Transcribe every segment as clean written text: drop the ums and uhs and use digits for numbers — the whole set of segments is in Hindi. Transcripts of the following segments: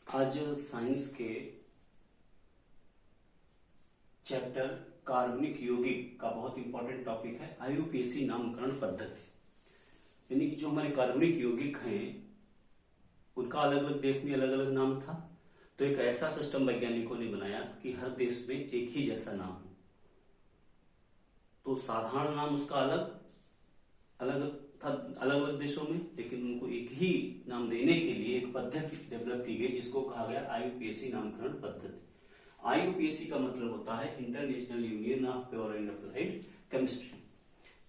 आज साइंस के चैप्टर कार्बनिक यौगिक का बहुत इंपॉर्टेंट टॉपिक है आईयूपीएसी नामकरण पद्धति। यानी कि जो हमारे कार्बनिक यौगिक हैं उनका अलग अलग देश में अलग अलग नाम था, तो एक ऐसा सिस्टम वैज्ञानिकों ने बनाया कि हर देश में एक ही जैसा नाम हो। तो साधारण नाम उसका अलग अलग था अलग अलग देशों में, लेकिन उनको एक ही नाम देने के लिए एक पद्धति डेवलप की गई जिसको कहा गया आईयूपीएसी नामकरण पद्धति। आईयूपीएसी का मतलब होता है international union of pure and applied chemistry.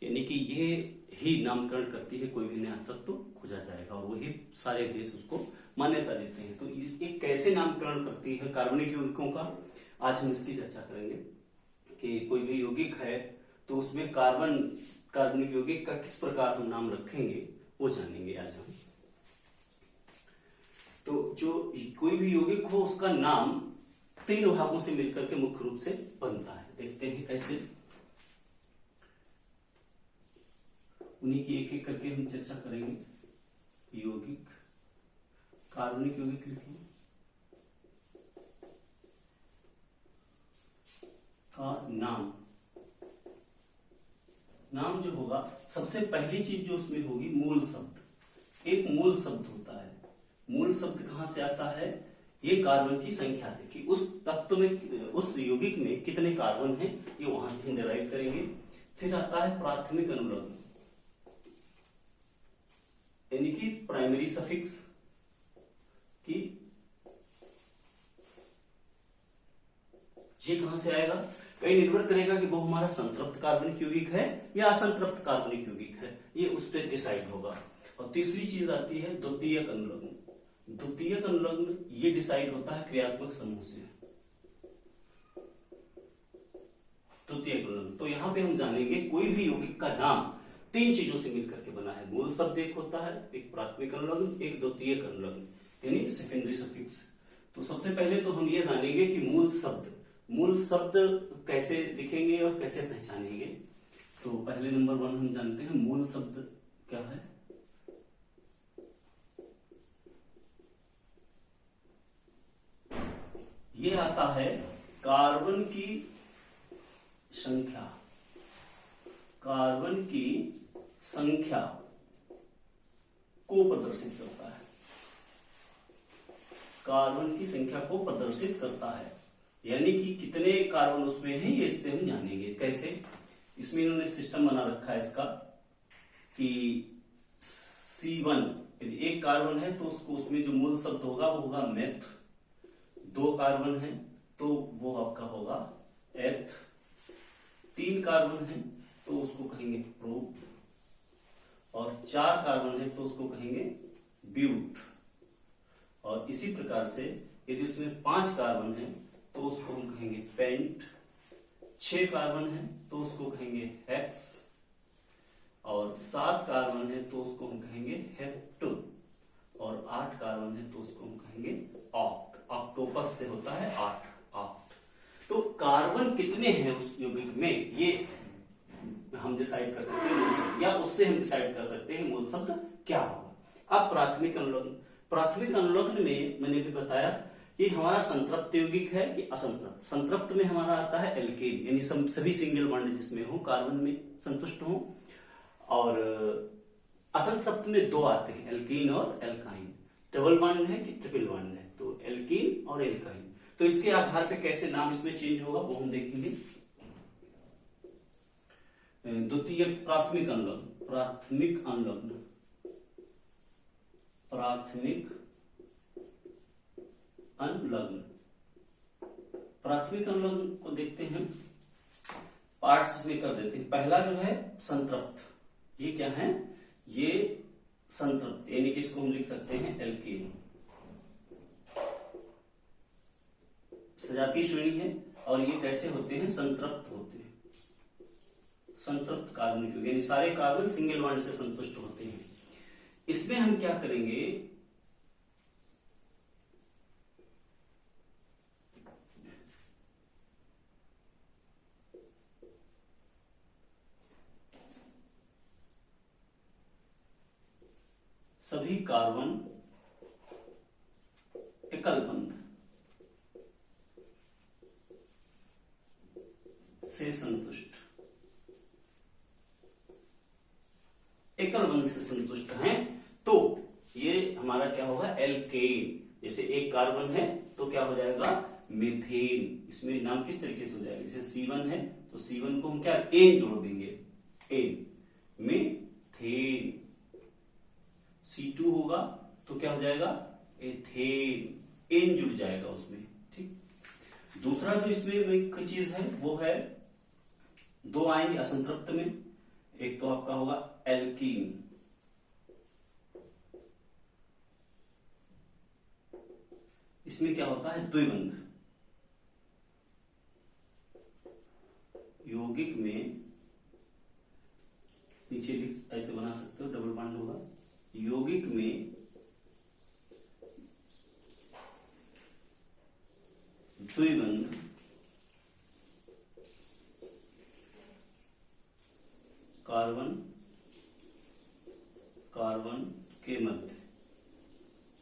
यानी कि ये ही नामकरण करती है कोई भी नया तत्व तो खोजा जाएगा और वही सारे देश उसको मान्यता देते हैं। तो ये कैसे नामकरण करती है कार्बनिक यौगिकों का, आज हम इसकी चर्चा करेंगे कि कोई भी यौगिक है तो उसमें कार्बनिक यौगिक का किस प्रकार हम नाम रखेंगे वो जानेंगे आज हम। तो जो कोई भी यौगिक हो उसका नाम तीन भागों से मिलकर के मुख्य रूप से बनता है। देखते हैं कैसे, उन्हीं की एक एक करके हम चर्चा करेंगे। यौगिक, कार्बनिक यौगिक लिखेंगे का नाम जो होगा, सबसे पहली चीज जो उसमें होगी मूल शब्द। एक मूल शब्द होता है। मूल शब्द कहां से आता है? ये कार्बन की संख्या से, कि उस तत्व में उस यौगिक में कितने कार्बन हैं, ये वहां से हम डिराइव करेंगे। फिर आता है प्राथमिक अनुलग्न, यानी कि प्राइमरी सफिक्स की ये कहां से आएगा? कहीं निर्भर करेगा कि वो हमारा संतृप्त कार्बनिक यौगिक है या असंतृप्त कार्बनिक यौगिक है, ये उस पर डिसाइड होगा। और तीसरी चीज आती है द्वितीयक अनुलग्न। द्वितीयक अनुलग्न ये डिसाइड होता है क्रियात्मक समूह से। द्वितीयक अनुलग्न, तो यहां पे हम जानेंगे कोई भी यौगिक का नाम तीन चीजों से मिलकर के बना है। मूल शब्द एक होता है, एक प्राथमिक अनुलग्न, एक द्वितीयक अनुलग्न यानी सेकेंडरी सफिक्स। तो सबसे पहले तो हम ये जानेंगे कि मूल शब्द कैसे लिखेंगे और कैसे पहचानेंगे। तो पहले नंबर 1 हम जानते हैं मूल शब्द क्या है। ये आता है कार्बन की संख्या। कार्बन की संख्या को प्रदर्शित करता है। कार्बन की संख्या को प्रदर्शित करता है, यानी कि कितने कार्बन उसमें हैं ये इससे हम जानेंगे। कैसे? इसमें इन्होंने सिस्टम बना रखा है इसका कि C1 यदि एक कार्बन है तो उसको उसमें जो मूल शब्द होगा वो होगा मेथ। 2 कार्बन है तो वो आपका होगा एथ। 3 कार्बन है तो उसको कहेंगे प्रो, और 4 कार्बन है तो उसको कहेंगे ब्यूट। और इसी प्रकार से यदि उसमें 5 कार्बन है तो उसको हम कहेंगे पेंट। 6 कार्बन है तो उसको कहेंगे हेक्स, और 7 कार्बन है तो उसको हम कहेंगे हेप्टो, और 8 कार्बन है तो उसको हम कहेंगे ऑक्ट। ऑक्टोपस से होता है 8 ऑक्ट। तो कार्बन कितने हैं उस यौगिक में ये हम डिसाइड कर सकते हैं मूल शब्द, या उससे हम डिसाइड कर सकते हैं मूल शब्द क्या होगा। अब प्राथमिक अनुलग्न। प्राथमिक अनुलग्न में मैंने भी बताया कि हमारा संतृप्त यौगिक है कि असंतृप्त। संतृप्त में हमारा आता है एल्केन, यानी सभी सिंगल बॉन्ड जिसमें हो कार्बन में संतुष्ट हो, और असंतृप्त में 2 आते हैं एल्कीन और एल्काइन। डबल बॉन्ड है कि ट्रिपल बॉन्ड है, तो एल्कीन और एल्काइन। तो इसके आधार पे कैसे नाम इसमें चेंज होगा वो हम देखेंगे। द्वितीय प्राथमिक अनुलग्न। प्राथमिक अनुलग्न को देखते हैं, पार्ट्स में कर देते हैं। पहला जो है संतृप्त, ये क्या है? ये संतृप्त, यानी कि इसको हम लिख सकते हैं एल्कीन। सजातीय श्रेणी है, और ये कैसे होते हैं? संतृप्त होते हैं। संतृप्त कार्बनिक यौगिक, यानी सारे कार्बन सिंगल बॉन्ड से संतुष्ट होते हैं। इसमें हम क्या करेंगे? सभी कार्बन एकल बंध से संतुष्ट, एकल बंध से संतुष्ट हैं तो ये हमारा क्या होगा, एल्केन। जैसे एक कार्बन है तो क्या हो जाएगा, मीथेन। इसमें नाम किस तरीके से हो जाएगा, जैसे C1 है तो C1 को हम क्या एन जोड़ देंगे, एन, मीथेन। C2 होगा तो क्या हो जाएगा, एथेन, एन जुड़ जाएगा उसमें। ठीक। दूसरा जो इसमें एक चीज है वो है दो आएंगे असंतृप्त में, एक तो आपका होगा एल्कीन, इसमें क्या होता है द्विबंध, यौगिक में नीचे ऐसे बना सकते हो, डबल बॉन्ड होगा, यौगिक में द्विबंध कार्बन कार्बन के मध्य,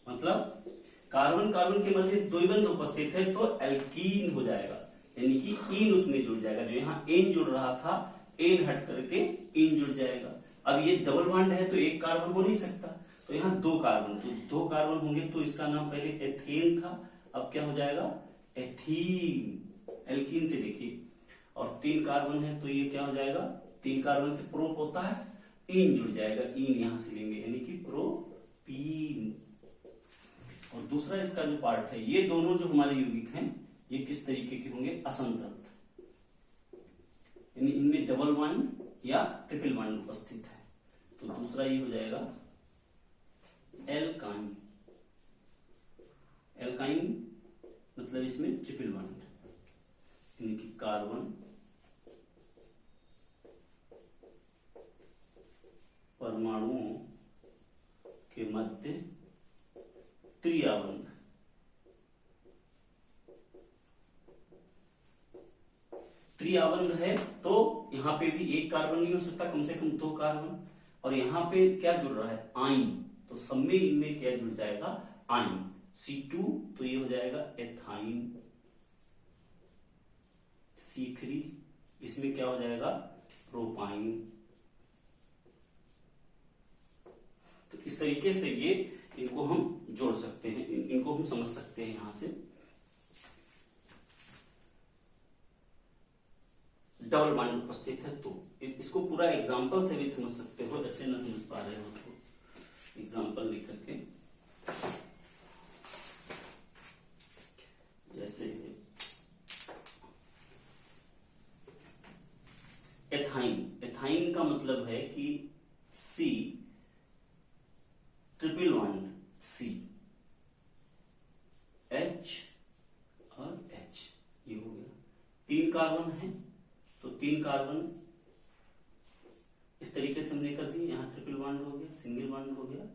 मतलब कार्बन कार्बन के मध्य द्विबंध उपस्थित है तो एल्कीन हो जाएगा, यानी कि इन उसमें जुड़ जाएगा। जो यहाँ एन जुड़ रहा था, एन हट करके इन जुड़ जाएगा। अब ये डबल बॉन्ड है तो एक कार्बन हो नहीं सकता, तो यहाँ दो कार्बन, तो दो कार्बन होंगे तो इसका नाम पहले एथेन था, अब क्या हो जाएगा, एथीन। एल्कीन से देखिए, और तीन कार्बन है तो ये क्या हो जाएगा, तीन कार्बन से प्रोप होता है, इन जुड़ जाएगा, इन यहां से लेंगे यानी कि प्रोपीन। और दूसरा इसका जो पार्ट है, ये दोनों जो हमारे यौगिक हैं ये किस तरीके के होंगे, असंतृप्त, यानी इनमें डबल बॉन्ड या ट्रिपल बॉन्ड उपस्थित है, तो दूसरा ये हो जाएगा एल्काइन। एल्काइन मतलब इसमें ट्रिपल बॉन्ड, यानी कि कार्बन परमाणुओं के मध्य त्रियाबंध, त्रियाबंध है तो यहां पे भी एक कार्बन नहीं हो सकता, कम से कम दो कार्बन, और यहां पे क्या जुड़ रहा है, आइन, तो सब में इनमें क्या जुड़ जाएगा, आइन। C2 तो ये हो जाएगा एथाइन, C3 इसमें क्या हो जाएगा, प्रोपाइन। तो इस तरीके से ये इनको हम जोड़ सकते हैं, इनको हम समझ सकते हैं यहां से। डबल बॉन्ड उपस्थित है तो इसको पूरा एग्जांपल से भी समझ सकते हो, ऐसे ना समझ पा रहे हो तो एग्जांपल लिख करके, जैसे एथाइन। एथाइन का मतलब है कि C triple bond C, H और H, ये हो गया। तीन कार्बन है तो तीन कार्बन इस तरीके से हमने कर दिए, यहाँ ट्रिपल बॉन्ड हो गया, सिंगल बॉन्ड हो गया,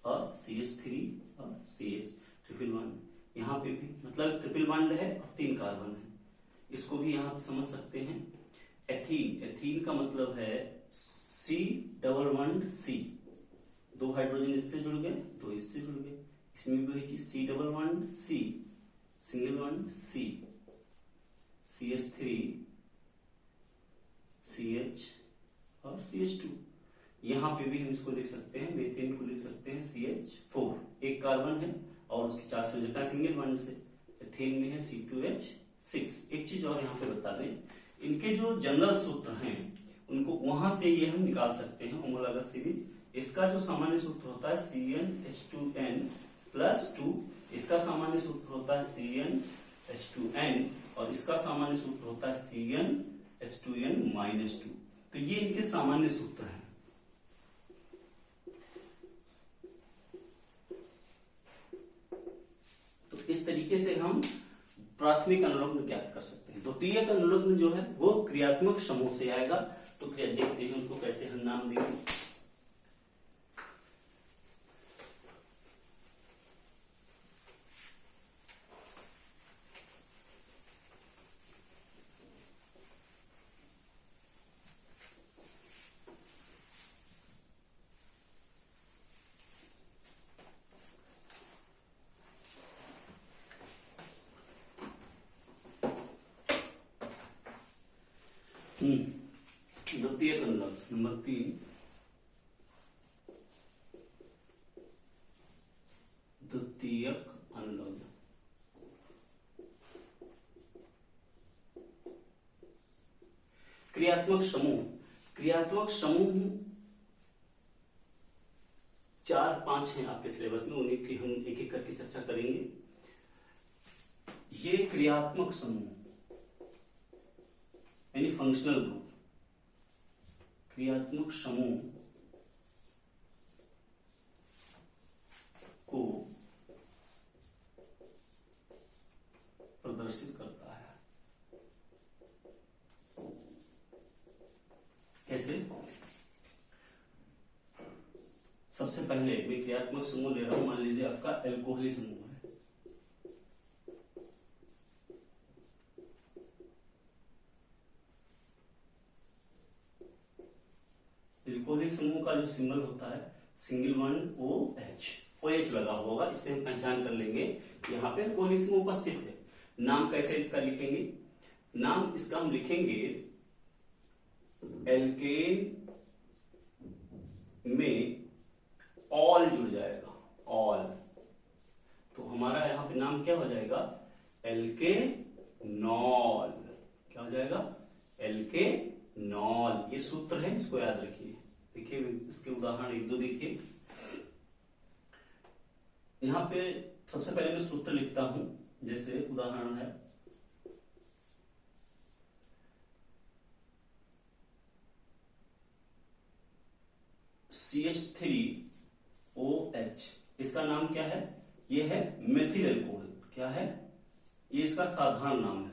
और CH3 और CH ट्रिपल बॉन्ड, यहाँ पे भी मतलब ट्रिपल बॉन्ड है और तीन कार्बन है, इसको भी यहाँ पे समझ सकते हैं। एथीन, एथीन का मतलब है C डबल बॉन्ड C, दो हाइड्रोजन इससे जुड़ गए, दो इससे जुड़ गए, इसमें भी वही चीज, C double bond C, single bond C, CH3 CH और CH2। यहां पे भी हम इसको लिख सकते हैं, मीथेन को लिख सकते हैं CH4, एक कार्बन है और उसकी चार संयोजकता सिंगल बॉन्ड से, एथेन में है C2H6। एक चीज और यहाँ पे बता दें, इनके जो जनरल सूत्र हैं उनको वहां से ये हम निकाल सकते हैं, होमोलॉगस सीरीज। इसका जो सामान्य सूत्र होता है CnH2n प्लस 2, इसका सामान्य सूत्र होता है CnH2n, और इसका सामान्य सूत्र होता है CnH2n माइनस 2। तो ये इनके सामान्य सूत्र हैं। तो इस तरीके से हम प्राथमिक अनुलग्न ज्ञात कर सकते हैं। द्वितीयक अनुलग्न जो है वो क्रियात्मक समूह से आएगा, तो देखते हैं उसको कैसे हम नाम देंगे। द्वितीयक अनुलग्न। नंबर 3, द्वितीयक अनुलग्न। क्रियात्मक समूह, क्रियात्मक समूह 4-5 हैं आपके सिलेबस में, उन्हीं की हम एक एक करके चर्चा करेंगे। ये क्रियात्मक समूह यानी फंक्शनल ग्रुप, क्रियात्मक समूह को प्रदर्शित करता है। कैसे? सबसे पहले मैं क्रियात्मक समूह ले रहा हूं, मान लीजिए आपका एल्कोहली समूह है। एल्कोहली समूह का जो सिंबल होता है सिंगल बॉन्ड OH, OH लगा होगा, इससे हम पहचान कर लेंगे यहाँ पे एल्कोहली समूह उपस्थित है। नाम कैसे इसका लिखेंगे? नाम इसका हम लिखेंगे एल्केन में ऑल जुड़ जाएगा, ऑल, तो हमारा यहाँ पे नाम क्या हो जाएगा? एल्केनॉल। क्या हो जाएगा? एल्केनॉल। ये सूत्र है, इसको याद रखिए। देखिए इसके उदाहरण 1-2 देखिए। यहाँ पे सबसे पहले मैं सूत्र लिखता हूं, जैसे उदाहरण है CH3OH, इसका नाम क्या है? ये है मेथिल अल्कोहल। क्या है? ये इसका साधारण नाम है।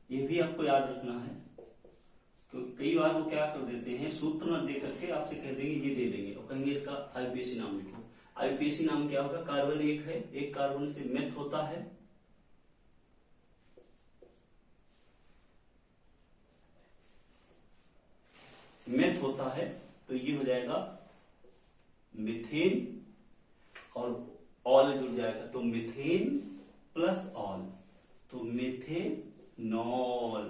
ये भी आपको याद रखना है, क्योंकि कई बार वो क्या कर देते हैं, सूत्र न दे करके आपसे कह देंगे ये दे देंगे और कहेंगे इसका IUPAC नाम लिखो। IUPAC नाम क्या होगा? कार्बन एक है, एक कार्बन से मेथ होता है, मेथ होता है, तो ये हो जाएगा मिथेन और ऑल जुड़ जाएगा, तो मिथेन प्लस ऑल, तो मिथेनॉल।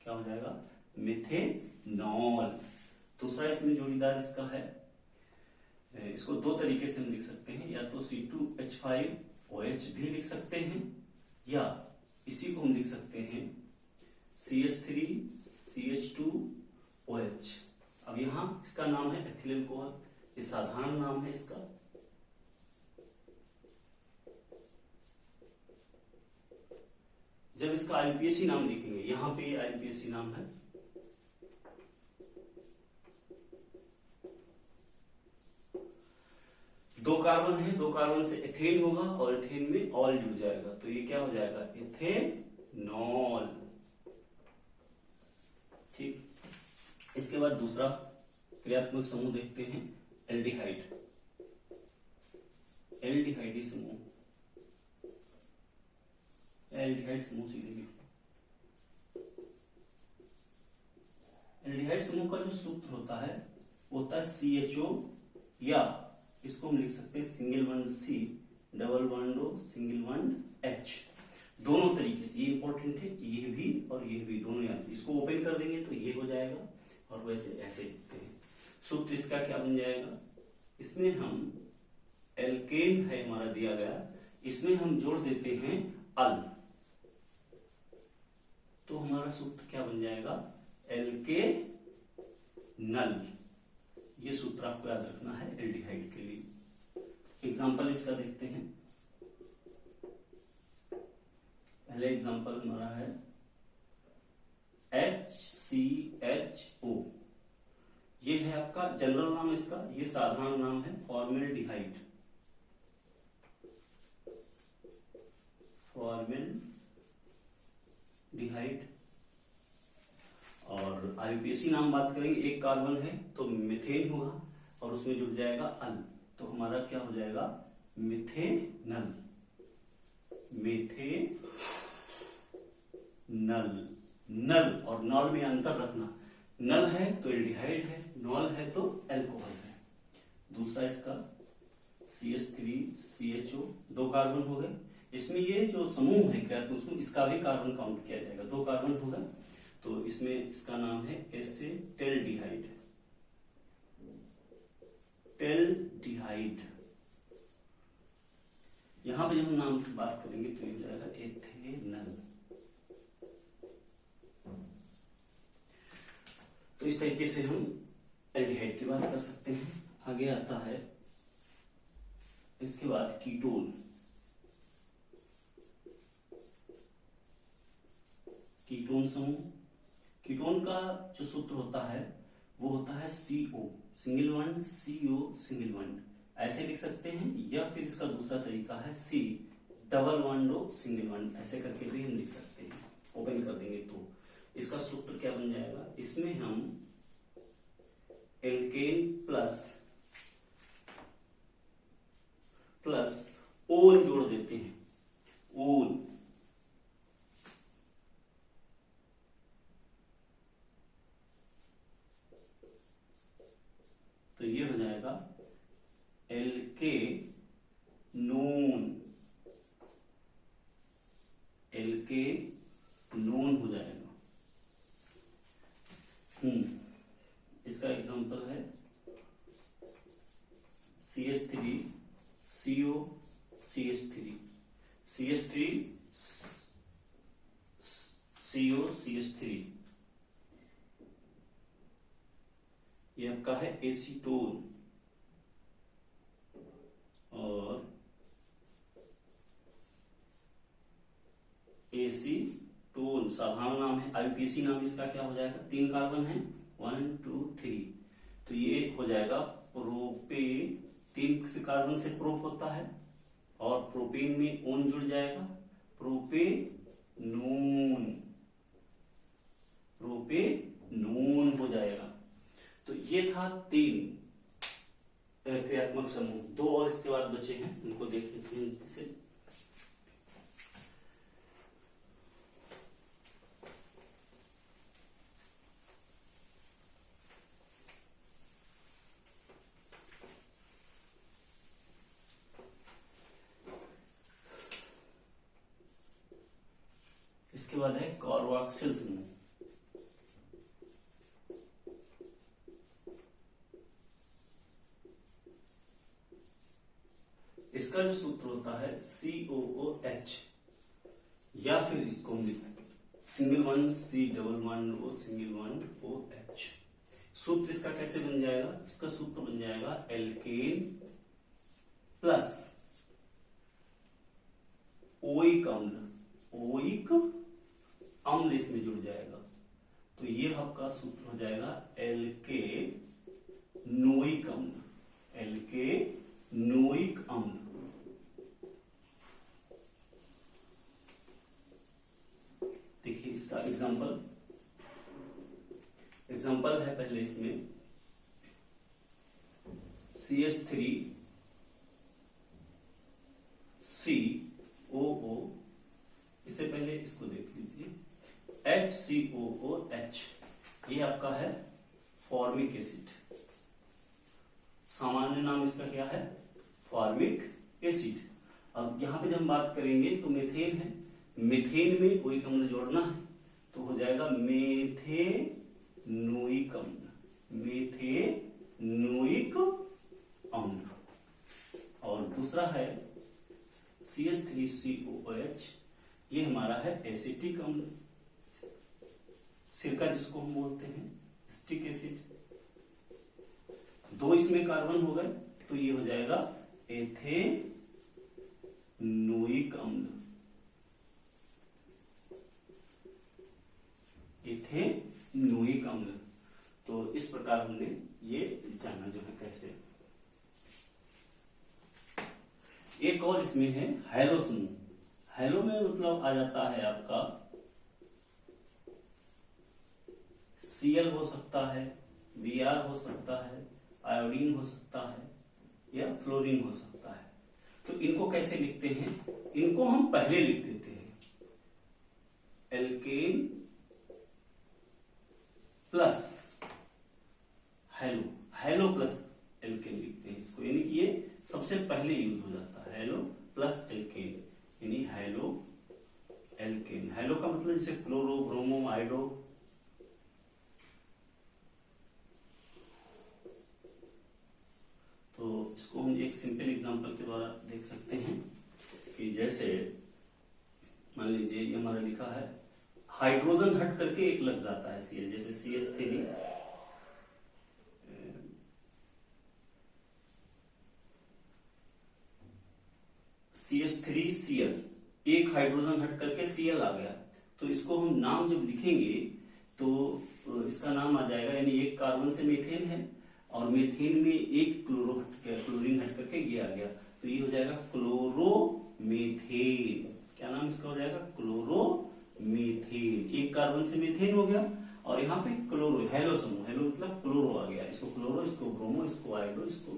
क्या हो जाएगा? मिथेनॉल। दूसरा इसमें जोड़ीदार इसका है, इसको 2 तरीके से हम लिख सकते हैं, या तो C2H5OH भी लिख सकते हैं, या इसी को हम लिख सकते हैं CH3CH2OH। अब यहां इसका नाम है एथिल अल्कोहल, ये साधारण नाम है इसका। जब इसका IUPAC नाम लिखेंगे, यहां पे ये IUPAC नाम है, दो कार्बन है, 2 कार्बन से एथेन होगा और एथेन में ऑल जुड़ जाएगा, तो ये क्या हो जाएगा? एथेनॉल। ठीक। इसके बाद दूसरा क्रियात्मक समूह देखते हैं, एल्डिहाइड। एल्डिहाइडी समूह, एल्डिहाइड समूह सीधे लिखो। एल्डिहाइड समूह का जो सूत्र होता है वो होता है CHO, या इसको हम लिख सकते हैं single bond C, double bond O, single bond H। दोनों तरीके से, ये इंपॉर्टेंट है, ये भी और ये भी दोनों याद। इसको ओपन कर देंगे तो ये हो जाएगा, और वैसे ऐसे लिखते हैं। सूत्र इसका क्या बन जाएगा? इसमें हम एल्केन है हमारा दिया गया, इसमें हम जोड़ देते हैं अल, तो हमारा सूत्र क्या बन जाएगा? एल्केनल। ये सूत्र आपको याद रखना है एल्डिहाइड के लिए। एग्जाम्पल इसका देखते हैं। पहले एग्जाम्पल हमारा है HCHO। ये है आपका जनरल नाम इसका, ये साधारण नाम है फॉर्मेल्डिहाइड। फॉर्मेल्डिहाइड। और IUPAC नाम बात करेंगे, एक कार्बन है तो मिथेन होगा और उसमें जुड़ जाएगा अल, तो हमारा क्या हो जाएगा? मिथेनल। मिथेनल। नल और नॉल में अंतर रखना, नल है तो एल्डिहाइड है, नॉल है तो एल्कोहल है। दूसरा इसका CH3CHO, 2 कार्बन हो गए। इसमें ये जो समूह है क्रियात्मक समूह, इसका भी कार्बन काउंट किया जाएगा, 2 कार्बन होगा तो इसमें इसका नाम है एसेटेल्डिहाइड। टेल्डिहाइड। यहां पे जब हम नाम की बात करेंगे तो ये हो जाएगा एथेनल। तो इस तरीके से हम एल्डिहाइड की बात कर सकते हैं। आगे आता है इसके बाद कीटोन। कीटोन समूह। कीटोन का जो सूत्र होता है वो होता है CO single bond, CO single bond, ऐसे लिख सकते हैं, या फिर इसका दूसरा तरीका है C double bond O single bond, ऐसे करके भी हम लिख सकते हैं। ओपन कर देंगे तो इसका सूत्र क्या बन जाएगा, इसमें हम एल्केन प्लस ओन जोड़ देते हैं, ओन। तो ये हो जाएगा एल्के नोन, एल्के नोन हो जाएगा। इसका एग्जांपल है CH3 CO CH3, CH3 CO CH3, ये आपका है एसीटोन। और एसीटोन साधारण नाम है, IUPAC नाम इसका क्या हो जाएगा, 3 कार्बन है, 1 2 3, तो ये हो जाएगा प्रोपे। 3 से कार्बन से प्रोप होता है और प्रोपेन में ओन जुड़ जाएगा, प्रोपेनोन, प्रोपेनोन हो जाएगा। तो ये था 3 क्रियात्मक समूह। 2 और इसके बाद बचे हैं, उनको देख लेते हैं इसे। इसके बाद है कार्बोक्सिल समूह। इसका जो सूत्र होता है COOH, या फिर इसको हम single one C double one O single one OH। सूत्र इसका कैसे बन जाएगा, इसका सूत्र बन जाएगा एल्केन प्लस ओइक अम्ल, ओइक अम्ल इसमें जुड़ जाएगा, तो ये आपका सूत्र हो जाएगा एल्के नोइक अम्ल, एल्के नोइक अम्ल। देखिए इसका एग्जांपल है पहले इसमें CH3 COO, इससे पहले इसको देख लीजिए HCOOH, ये आपका है फॉर्मिक एसिड, सामान्य नाम इसका क्या है, फॉर्मिक एसिड। अब यहां पे जब हम बात करेंगे तो मेथेन है, मेथेन में कोई अम्ल जोड़ना है तो हो जाएगा मेथेनोइक अम्ल, मेथेनोइक अम्ल। और दूसरा है CH3COOH, ये हमारा है एसिटिक अम्ल, सिरका जिसको हम बोलते हैं, एसिटिक एसिड। 2 इसमें कार्बन हो गए तो ये हो जाएगा एथेनोइक अम्ल, एथेनोइक अम्ल। तो इस प्रकार हमने ये जाना जो है कैसे। एक और इसमें है हैलो समूह। हैलो में मतलब आ जाता है आपका Cl हो सकता है, Br हो सकता है, आयोडीन हो सकता है, या फ्लोरीन हो सकता है। तो इनको कैसे लिखते हैं, इनको हम पहले लिख देते हैं alkene plus halo, halo plus alkene लिखते हैं इसको, यानी कि ये सबसे पहले यूज हो जाता है हैलो प्लस एल्केन, यानी हैलो एल्केन। हैलो का मतलब जैसे क्लोरो, ब्रोमो, आयोडो, इसको हम एक सिंपल एग्जांपल के द्वारा देख सकते हैं कि जैसे मान लीजिए ये हमारा लिखा है, हाइड्रोजन हट करके एक लग जाता है Cl, जैसे CH3 CH3Cl, एक हाइड्रोजन हट करके Cl आ गया, तो इसको हम नाम जब लिखेंगे तो इसका नाम आ जाएगा, यानी एक कार्बन से मीथेन है और मीथेन में एक क्लोरीन हट करके ये आ गया, तो ये हो जाएगा क्लोरोमीथेन। क्या नाम इसका हो जाएगा? क्लोरोमीथेन। एक कार्बन से मीथेन हो गया और यहाँ पे क्लोरो, हेलो समूह, हेलो मतलब क्लोरो आ गया, इसको क्लोरो, इसको ब्रोमो, इसको आयोडो, इसको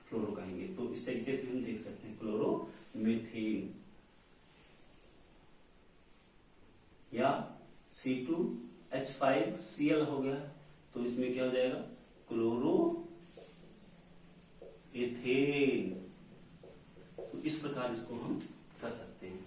फ्लोरो कहेंगे। तो इस तरीके से हम देख सकते हैं क्लोरोमीथेन। या C2H5Cl हो गया, तो इसमें क्या हो जाएगा? Chloro ethane. तो इस प्रकार इसको हम कर सकते हैं।